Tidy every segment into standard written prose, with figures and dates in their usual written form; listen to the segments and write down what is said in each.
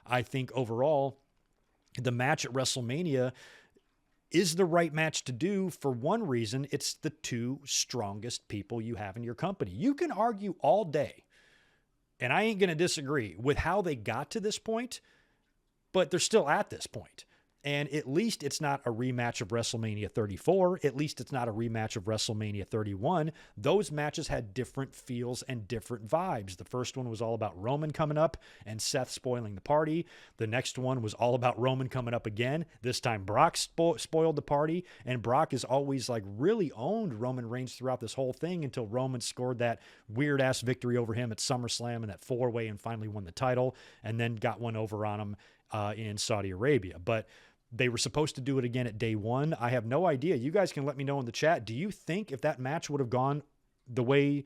I think overall, the match at WrestleMania is the right match to do for one reason. It's the two strongest people you have in your company. You can argue all day, and I ain't going to disagree with how they got to this point, but they're still at this point. And at least it's not a rematch of WrestleMania 34. At least it's not a rematch of WrestleMania 31. Those matches had different feels and different vibes. The first one was all about Roman coming up and Seth spoiling the party. The next one was all about Roman coming up again. This time Brock spoiled the party, and Brock has always like really owned Roman Reigns throughout this whole thing until Roman scored that weird ass victory over him at SummerSlam and that 4-way and finally won the title, and then got one over on him in Saudi Arabia. But they were supposed to do it again at day one. I have no idea. You guys can let me know in the chat. Do you think if that match would have gone the way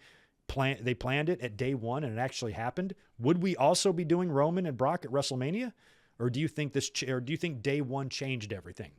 they planned it at day one and it actually happened, would we also be doing Roman and Brock at WrestleMania? Or do you think day one changed everything?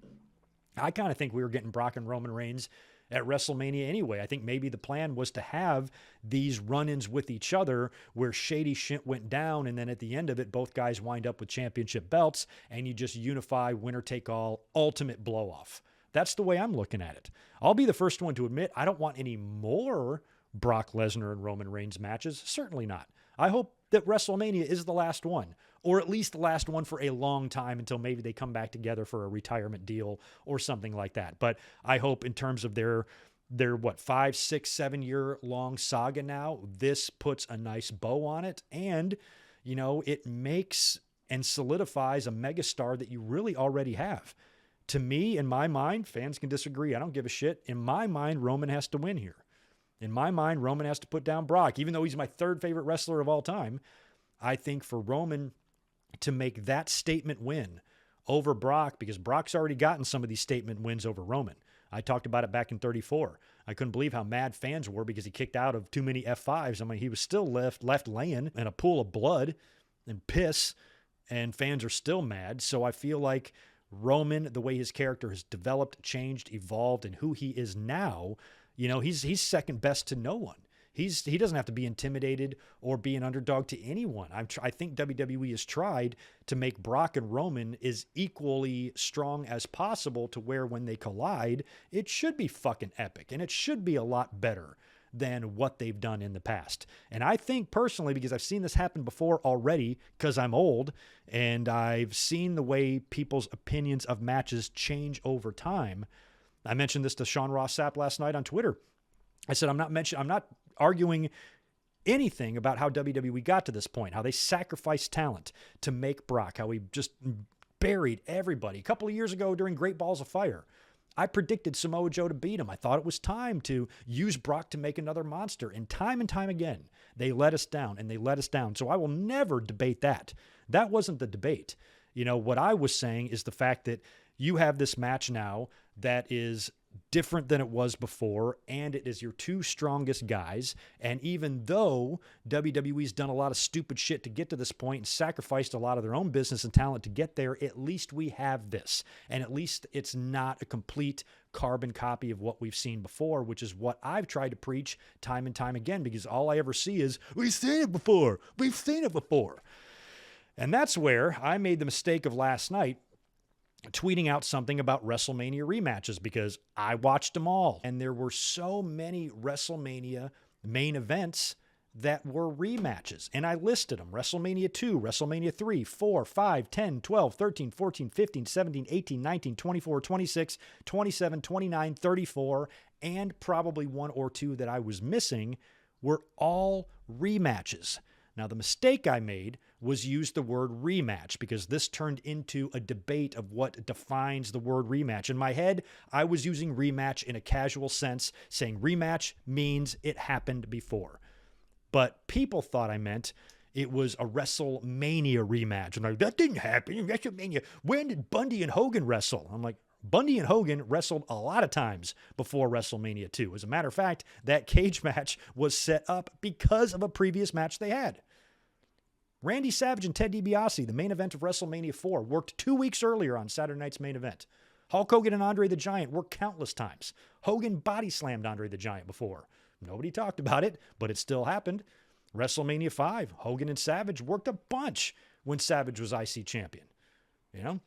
I kind of think we were getting Brock and Roman Reigns at WrestleMania anyway. I think maybe the plan was to have these run-ins with each other where shady shit went down, and then at the end of it, both guys wind up with championship belts, and you just unify, winner-take-all, ultimate blow-off. That's the way I'm looking at it. I'll be the first one to admit I don't want any more Brock Lesnar and Roman Reigns matches. Certainly not. I hope that WrestleMania is the last one, or at least the last one for a long time until maybe they come back together for a retirement deal or something like that. But I hope in terms of their 5, 6, 7 year long saga now, this puts a nice bow on it. And, you know, it makes and solidifies a megastar that you really already have. To me, in my mind, fans can disagree. I don't give a shit. In my mind, Roman has to win here. In my mind, Roman has to put down Brock. Even though he's my third favorite wrestler of all time, I think for Roman to make that statement win over Brock, because Brock's already gotten some of these statement wins over Roman. I talked about it back in 34. I couldn't believe how mad fans were because he kicked out of too many F5s. I mean, he was still left laying in a pool of blood and piss, and fans are still mad. So I feel like Roman, the way his character has developed, changed, evolved, and who he is now, you know, he's second best to no one. He doesn't have to be intimidated or be an underdog to anyone. I think WWE has tried to make Brock and Roman as equally strong as possible to where when they collide, it should be fucking epic, and it should be a lot better than what they've done in the past. And I think personally, because I've seen this happen before already, because I'm old, and I've seen the way people's opinions of matches change over time. I mentioned this to Sean Ross Sapp last night on Twitter. I said, I'm not arguing anything about how WWE got to this point, how they sacrificed talent to make Brock, how he just buried everybody. A couple of years ago during Great Balls of Fire, I predicted Samoa Joe to beat him. I thought it was time to use Brock to make another monster. And time again, they let us down and they let us down. So I will never debate that. That wasn't the debate. You know, what I was saying is the fact that you have this match now that is different than it was before, and it is your two strongest guys. And even though WWE's done a lot of stupid shit to get to this point and sacrificed a lot of their own business and talent to get there, at least we have this. And at least it's not a complete carbon copy of what we've seen before, which is what I've tried to preach time and time again, because all I ever see is, we've seen it before. We've seen it before. And that's where I made the mistake of last night tweeting out something about WrestleMania rematches, because I watched them all. And there were so many WrestleMania main events that were rematches. And I listed them. WrestleMania 2, WrestleMania 3, 4, 5, 10, 12, 13, 14, 15, 17, 18, 19, 24, 26, 27, 29, 34, and probably one or two that I was missing were all rematches. Now, the mistake I made was use the word rematch, because this turned into a debate of what defines the word rematch. In my head, I was using rematch in a casual sense, saying rematch means it happened before. But people thought I meant it was a WrestleMania rematch. And like, that didn't happen in WrestleMania. When did Bundy and Hogan wrestle? I'm like, Bundy and Hogan wrestled a lot of times before WrestleMania 2. As a matter of fact, that cage match was set up because of a previous match they had. Randy Savage and Ted DiBiase, the main event of WrestleMania 4, worked 2 weeks earlier on Saturday night's main event. Hulk Hogan and Andre the Giant worked countless times. Hogan body slammed Andre the Giant before. Nobody talked about it, but it still happened. WrestleMania 5, Hogan and Savage worked a bunch. when Savage was IC champion. You know?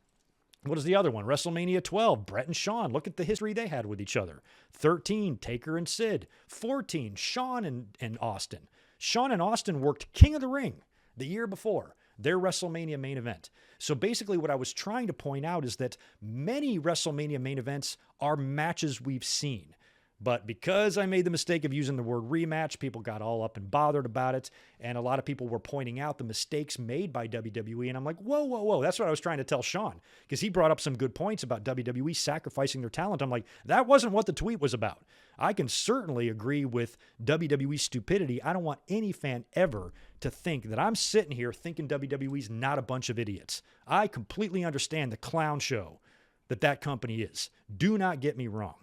What is the other one? WrestleMania 12, Brett and Shawn. Look at the history they had with each other. 13, Taker and Sid. 14, Shawn and Austin. Shawn and Austin worked King of the Ring the year before their WrestleMania main event. So basically what I was trying to point out is that many WrestleMania main events are matches we've seen. But because I made the mistake of using the word rematch, people got all up and bothered about it. And a lot of people were pointing out the mistakes made by WWE. And I'm like, whoa, whoa, whoa. That's what I was trying to tell Shawn, because he brought up some good points about WWE sacrificing their talent. I'm like, that wasn't what the tweet was about. I can certainly agree with WWE's stupidity. I don't want any fan ever to think that I'm sitting here thinking WWE's not a bunch of idiots. I completely understand the clown show that company is. Do not get me wrong.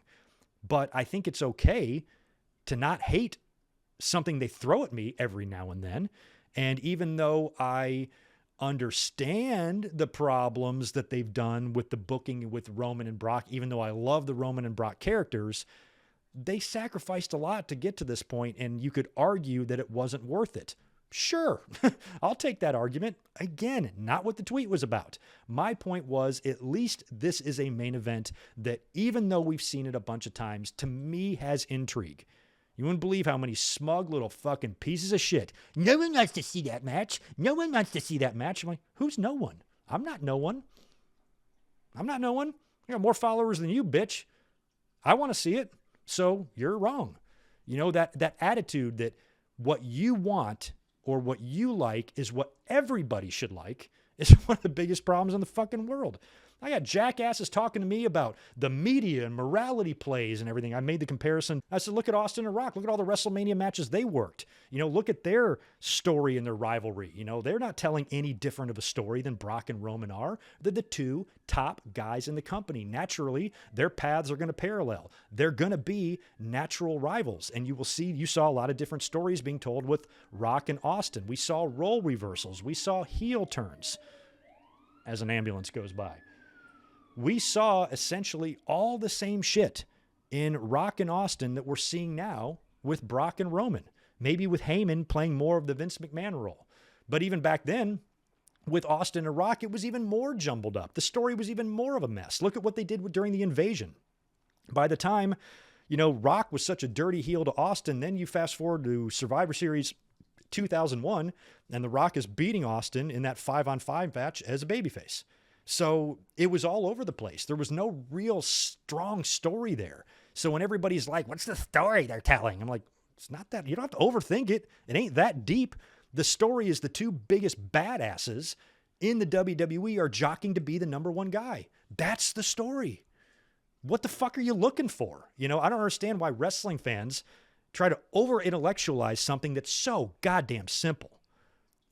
But I think it's okay to not hate something they throw at me every now and then. And even though I understand the problems that they've done with the booking with Roman and Brock, even though I love the Roman and Brock characters, they sacrificed a lot to get to this point, and you could argue that it wasn't worth it. Sure, I'll take that argument. Again, not what the tweet was about. My point was, at least this is a main event that, even though we've seen it a bunch of times, to me has intrigue. You wouldn't believe how many smug little fucking pieces of shit. No one wants to see that match. No one wants to see that match. I'm like, who's no one? I'm not no one. I'm not no one. I got more followers than you, bitch. I want to see it. So you're wrong. You know, that attitude that what you want or what you like is what everybody should like is one of the biggest problems in the fucking world. I got jackasses talking to me about the media and morality plays and everything. I made the comparison. I said, look at Austin and Rock. Look at all the WrestleMania matches they worked. You know, look at their story and their rivalry. You know, they're not telling any different of a story than Brock and Roman are. They're the two top guys in the company. Naturally, their paths are going to parallel. They're going to be natural rivals. And you saw a lot of different stories being told with Rock and Austin. We saw role reversals. We saw heel turns as an ambulance goes by. We saw essentially all the same shit in Rock and Austin that we're seeing now with Brock and Roman. Maybe with Heyman playing more of the Vince McMahon role. But even back then, with Austin and Rock, it was even more jumbled up. The story was even more of a mess. Look at what they did during the invasion. By the time, you know, Rock was such a dirty heel to Austin, then you fast forward to Survivor Series 2001, and The Rock is beating Austin in that 5-on-5 match as a babyface. So it was all over the place. There was no real strong story there. So when everybody's like, what's the story they're telling? I'm like, it's not that. You don't have to overthink it. It ain't that deep. The story is the two biggest badasses in the WWE are jockeying to be the number one guy. That's the story. What the fuck are you looking for? You know, I don't understand why wrestling fans try to over-intellectualize something that's so goddamn simple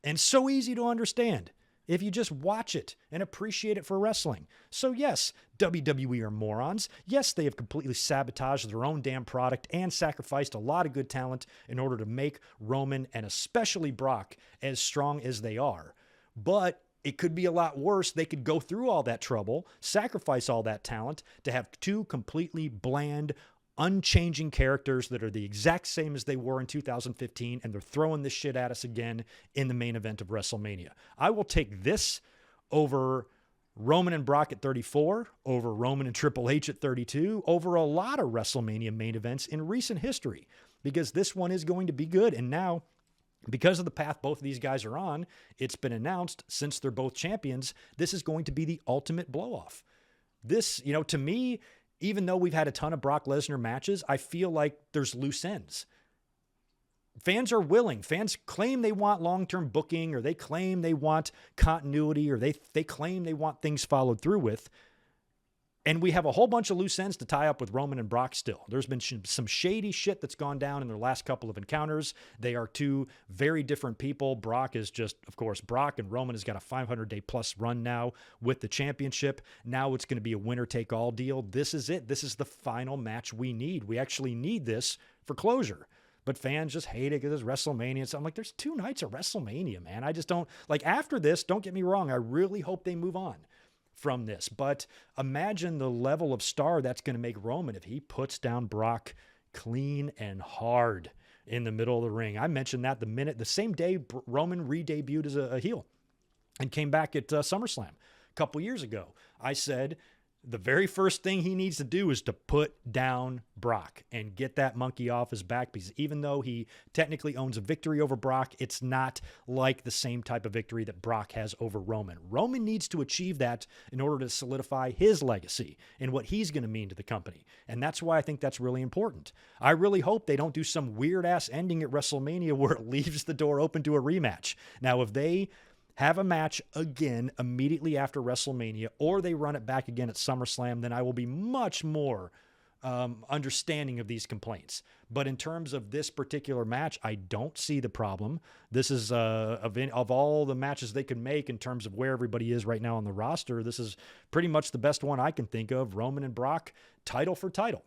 and so easy to understand if you just watch it and appreciate it for wrestling. So yes, WWE are morons. Yes, they have completely sabotaged their own damn product and sacrificed a lot of good talent in order to make Roman and especially Brock as strong as they are. But it could be a lot worse. They could go through all that trouble, sacrifice all that talent to have two completely bland, unchanging characters that are the exact same as they were in 2015, and they're throwing this shit at us again in the main event of WrestleMania. I will take this over Roman and Brock at 34, over Roman and Triple H at 32, over a lot of WrestleMania main events in recent history, because this one is going to be good. And now, because of the path both of these guys are on, it's been announced since they're both champions, this is going to be the ultimate blow-off. This, you know, to me, even though we've had a ton of Brock Lesnar matches, I feel like there's loose ends. Fans are willing. Fans claim they want long-term booking, or they claim they want continuity, or they claim they want things followed through with. And we have a whole bunch of loose ends to tie up with Roman and Brock still. There's been some shady shit that's gone down in their last couple of encounters. They are two very different people. Brock is just, of course, Brock, and Roman has got a 500-day plus run now with the championship. Now it's going to be a winner-take-all deal. This is it. This is the final match we need. We actually need this for closure. But fans just hate it because it's WrestleMania. So I'm like, there's 2 nights of WrestleMania, man. I just don't, like, after this, don't get me wrong, I really hope they move on from this. But imagine the level of star that's going to make Roman if he puts down Brock clean and hard in the middle of the ring. I mentioned that the same day Roman re-debuted as a heel. and came back at SummerSlam a couple years ago. I said the very first thing he needs to do is to put down Brock and get that monkey off his back, because even though he technically owns a victory over Brock, it's not like the same type of victory that Brock has over Roman. Roman needs to achieve that in order to solidify his legacy and what he's going to mean to the company. And that's why I think that's really important. I really hope they don't do some weird ass ending at WrestleMania where it leaves the door open to a rematch. Now, if they have a match again immediately after WrestleMania, or they run it back again at SummerSlam, then I will be much more understanding of these complaints. But in terms of this particular match, I don't see the problem. This is, of all the matches they could make in terms of where everybody is right now on the roster, this is pretty much the best one I can think of. Roman and Brock, title for title.